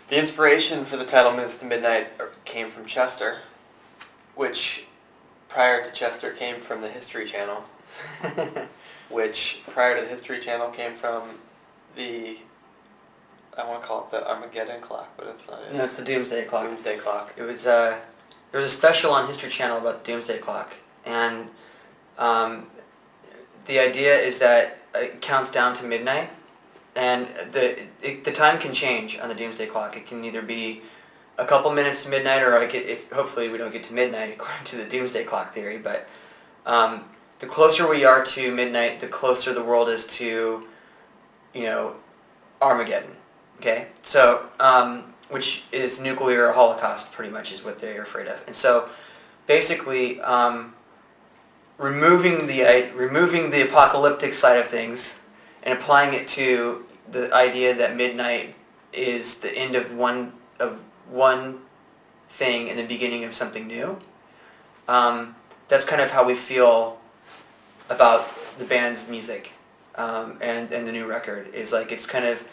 The inspiration for the title Minutes to Midnight came from Chester, which prior to Chester came from the History Channel, which prior to the History Channel came from the, I want to call it the Armageddon clock, but it's not it. No, it's the Doomsday Clock. Doomsday Clock. It was there was a special on History Channel about the Doomsday Clock, and the idea is that it counts down to midnight, and the time can change on the Doomsday Clock. It can either be a couple minutes to midnight, or if hopefully we don't get to midnight according to the Doomsday Clock theory. But the closer we are to midnight, the closer the world is to, Armageddon. Okay, so which is nuclear holocaust, pretty much is what they're afraid of. And so, basically, removing the apocalyptic side of things and applying it to the idea that midnight is the end of one thing and the beginning of something new. That's kind of how we feel about the band's music and the new record. Is like it's kind of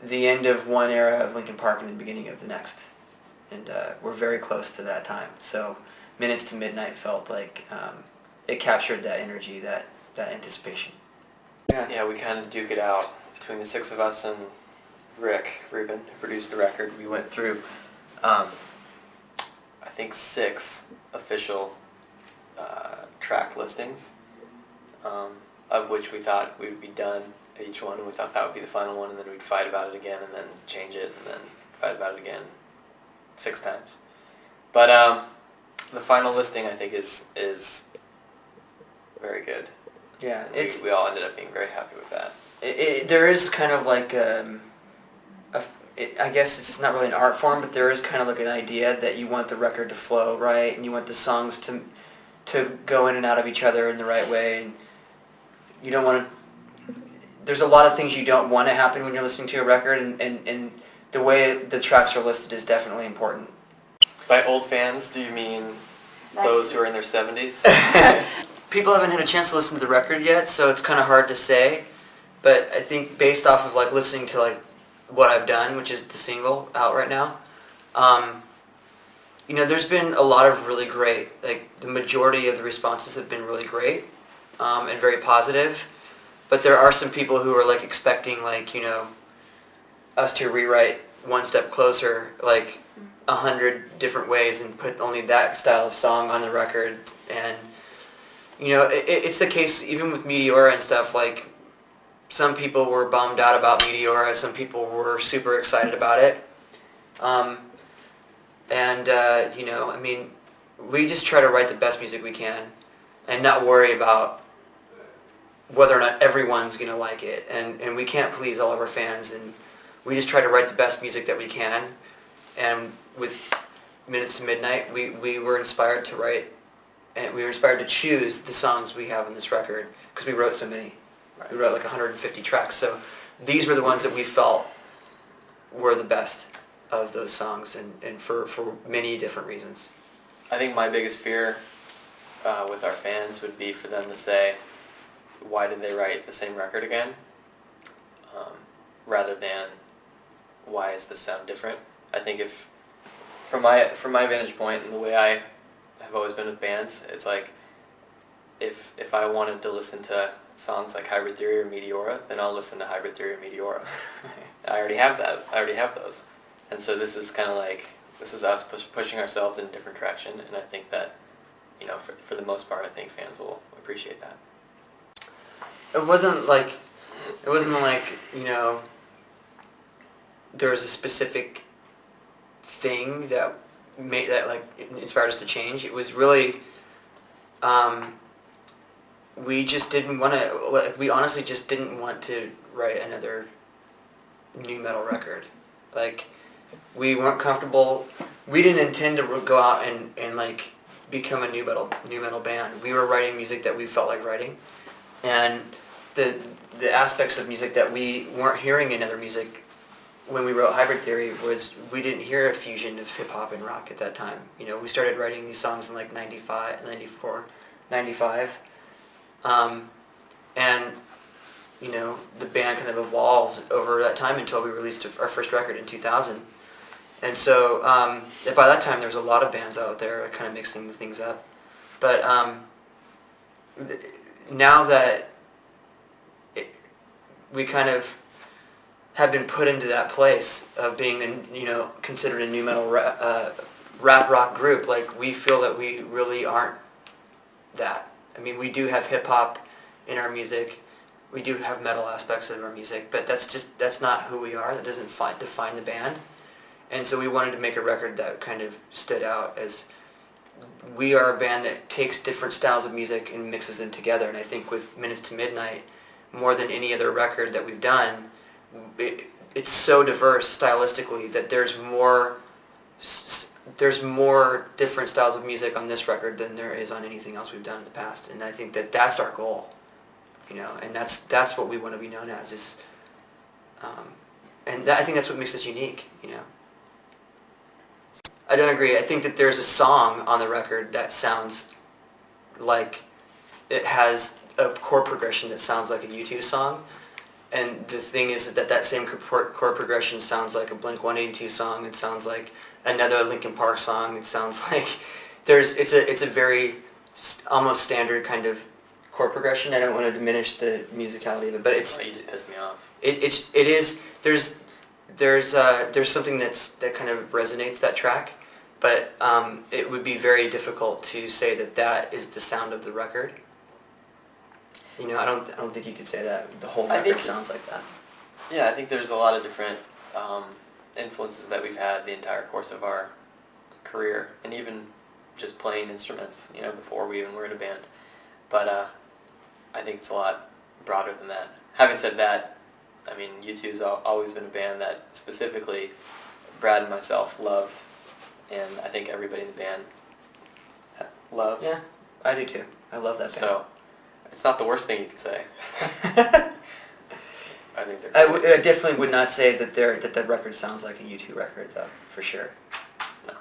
the end of one era of Linkin Park and the beginning of the next, and we're very close to that time. So Minutes to Midnight felt like it captured that energy, that anticipation. Yeah, we kind of duke it out between the six of us and Rick Rubin, who produced the record. We went through, I think, 6 official track listings, of which we thought we would be done at each one, and we thought that would be the final one, and then we'd fight about it again, and then change it, and then fight about it again 6 times. But the final listing, I think, is very good. Yeah, we all ended up being very happy with that. There is kind of like I guess it's not really an art form, but there is kind of like an idea that you want the record to flow right, and you want the songs to go in and out of each other in the right way, and you don't want to. There's a lot of things you don't want to happen when you're listening to a record, and the way the tracks are listed is definitely important. By old fans, do you mean those who are in their 70s? People haven't had a chance to listen to the record yet, so it's kind of hard to say. But I think based off of like listening to like what I've done, which is the single out right now, there's been a lot of really great. Like the majority of the responses have been really great and very positive. But there are some people who are like expecting us to rewrite One Step Closer like 100 different ways and put only that style of song on the record. And it's the case even with Meteora and stuff. Like some people were bummed out about Meteora, some people were super excited about it. We just try to write the best music we can and not worry about whether or not everyone's going to like it. And we can't please all of our fans, and we just try to write the best music that we can. And with Minutes to Midnight, we were inspired to write, and we were inspired to choose the songs we have on this record, because we wrote so many. We wrote like 150 tracks, so these were the ones that we felt were the best of those songs, and for many different reasons. I think my biggest fear with our fans would be for them to say, why did they write the same record again? Rather than, why is this sound different? I think if, from my vantage point and the way I have always been with bands, it's like, if I wanted to listen to songs like Hybrid Theory or Meteora, then I'll listen to Hybrid Theory or Meteora. I already have that. I already have those. And so this is kind of like, this is us pushing ourselves in a different direction, and I think that, for the most part, I think fans will appreciate that. It wasn't like, there was a specific thing that inspired us to change. It was really, we just didn't want to, we honestly just didn't want to write another new metal record. Like, we weren't comfortable, we didn't intend to go out and like become a new metal band. We were writing music that we felt like writing, and the aspects of music that we weren't hearing in other music when we wrote Hybrid Theory was we didn't hear a fusion of hip-hop and rock at that time. We started writing these songs in like 95, 94, 95. The band kind of evolved over that time until we released our first record in 2000. And so by that time there was a lot of bands out there kind of mixing things up. But now that we kind of have been put into that place of being, considered a nu metal rap rock group, like we feel that we really aren't that. I mean, we do have hip hop in our music, we do have metal aspects of our music, but that's not who we are. That doesn't define the band. And so we wanted to make a record that kind of stood out as we are a band that takes different styles of music and mixes them together. And I think with Minutes to Midnight, more than any other record that we've done, it's so diverse stylistically that there's more different styles of music on this record than there is on anything else we've done in the past. And I think that that's our goal, and that's what we want to be known as. I think that's what makes us unique, I don't agree. I think that there's a song on the record that sounds like it has a chord progression that sounds like a U2 song. And the thing is that same chord progression sounds like a Blink-182 song. It sounds like another Linkin Park song. It sounds like it's a very almost standard kind of chord progression. I don't want to diminish the musicality of it, but it's. Oh, you just pissed me off. It is. There's something that kind of resonates that track, but it would be very difficult to say that is the sound of the record. I don't think you could say that the whole record sounds like that. Yeah, I think there's a lot of different influences that we've had the entire course of our career, and even just playing instruments, before we even were in a band. But I think it's a lot broader than that. Having said that, I mean, U2's always been a band that specifically Brad and myself loved, and I think everybody in the band loves. Yeah, I do too. I love that band. So, it's not the worst thing you could say. I think they're I definitely would not say that the record sounds like a U2 record, though, for sure. No.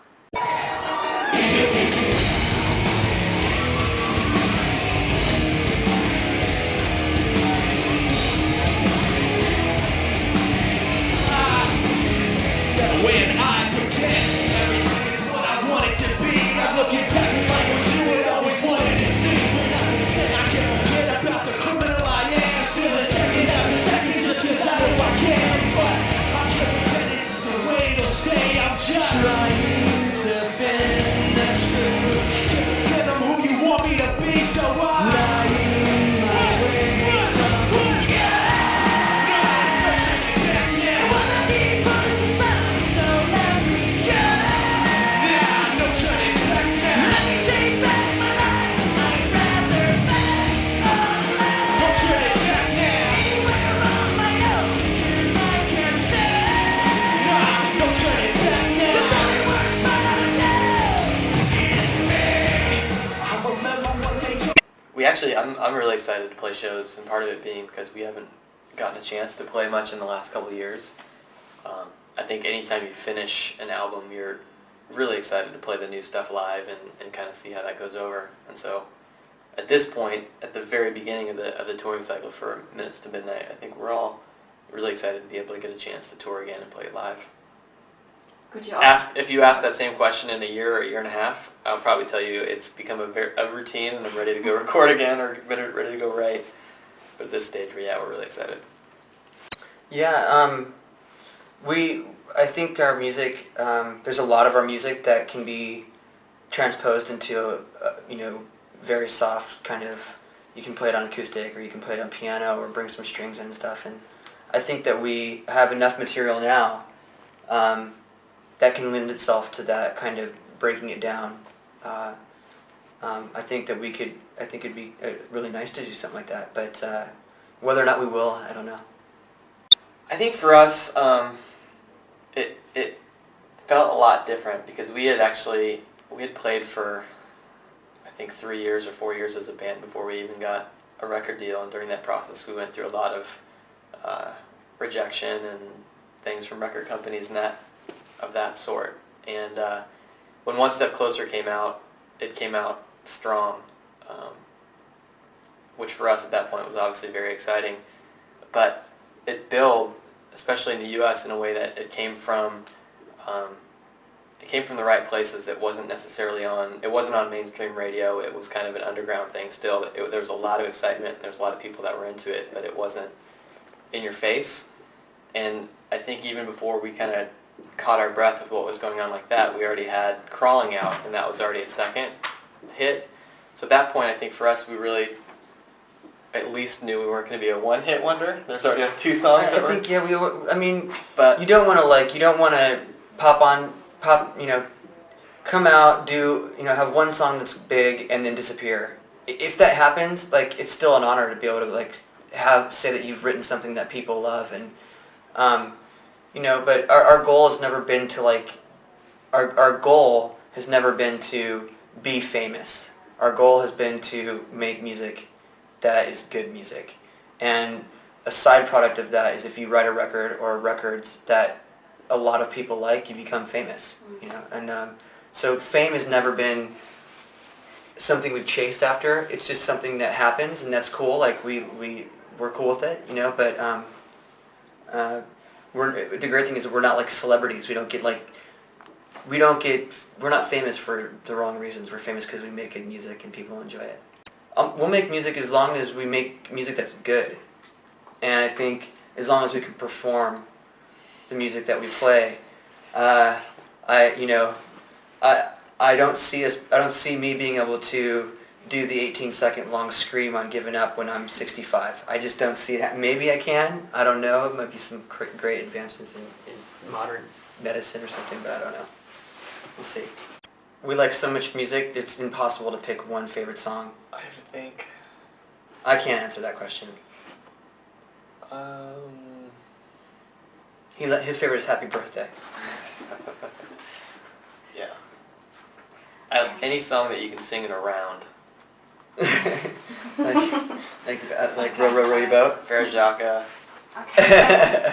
When I pretend everything is what I want it to be, I look exactly like what you would always wanted to see. When I pretend I can't forget about the criminal I am, still a second after second just cause I know I can. But I can't pretend this is the way it'll stay. I'm just trying to bend the truth. Can't pretend I'm who you want me to be, so I'm lying my way from you. I'm really excited to play shows, and part of it being because we haven't gotten a chance to play much in the last couple of years. I think anytime you finish an album, you're really excited to play the new stuff live and kind of see how that goes over. And so, at this point, at the very beginning of the touring cycle for Minutes to Midnight, I think we're all really excited to be able to get a chance to tour again and play it live. Could you If you ask that same question in a year or a year and a half, I'll probably tell you it's become a routine and I'm ready to go record again or ready to go write. But at this stage, we're really excited. Yeah, I think our music, there's a lot of our music that can be transposed into a very soft kind of, you can play it on acoustic or you can play it on piano or bring some strings in and stuff. And I think that we have enough material now that can lend itself to that kind of breaking it down. I think that I think it'd be really nice to do something like that, but whether or not we will, I don't know. I think for us, it felt a lot different because we had played for, I think 3 years or 4 years as a band before we even got a record deal, and during that process we went through a lot of rejection and things from record companies and that sort. And when One Step Closer came out, it came out strong, which for us at that point was obviously very exciting. But it billed, especially in the U.S., in a way that it came from it came from the right places. It wasn't necessarily on. It wasn't on mainstream radio. It was kind of an underground thing still. There was a lot of excitement. There was a lot of people that were into it, but it wasn't in your face. And I think even before we kind of caught our breath with what was going on like that, we already had Crawling out, and that was already a second hit. So at that point, I think for us, we really at least knew we weren't going to be a one-hit wonder. There's already like 2 songs that were... I think, yeah, I mean, but you don't want to come out, do, have one song that's big and then disappear. If that happens, like, it's still an honor to be able to, like, say that you've written something that people love. And, but our goal has never been to, like, our goal has never been to be famous. Our goal has been to make music that is good music. And a side product of that is if you write a record or records that a lot of people like, you become famous, And so fame has never been something we've chased after. It's just something that happens, and that's cool. Like we're cool with it, But the great thing is that we're not like celebrities. We're not famous for the wrong reasons. We're famous because we make good music and people enjoy it. We'll make music as long as we make music that's good, and I think as long as we can perform the music that we play, I don't see me being able to do the 18-second long scream on Giving Up when I'm 65. I just don't see that. Maybe I can. I don't know. It might be some great advancements in modern medicine or something, but I don't know. We'll see. We like so much music, it's impossible to pick one favorite song. I have to think. I can't answer that question. His favorite is Happy Birthday. Yeah. Any song that you can sing it around. like row, row, row your boat? Farah Jaka. Okay.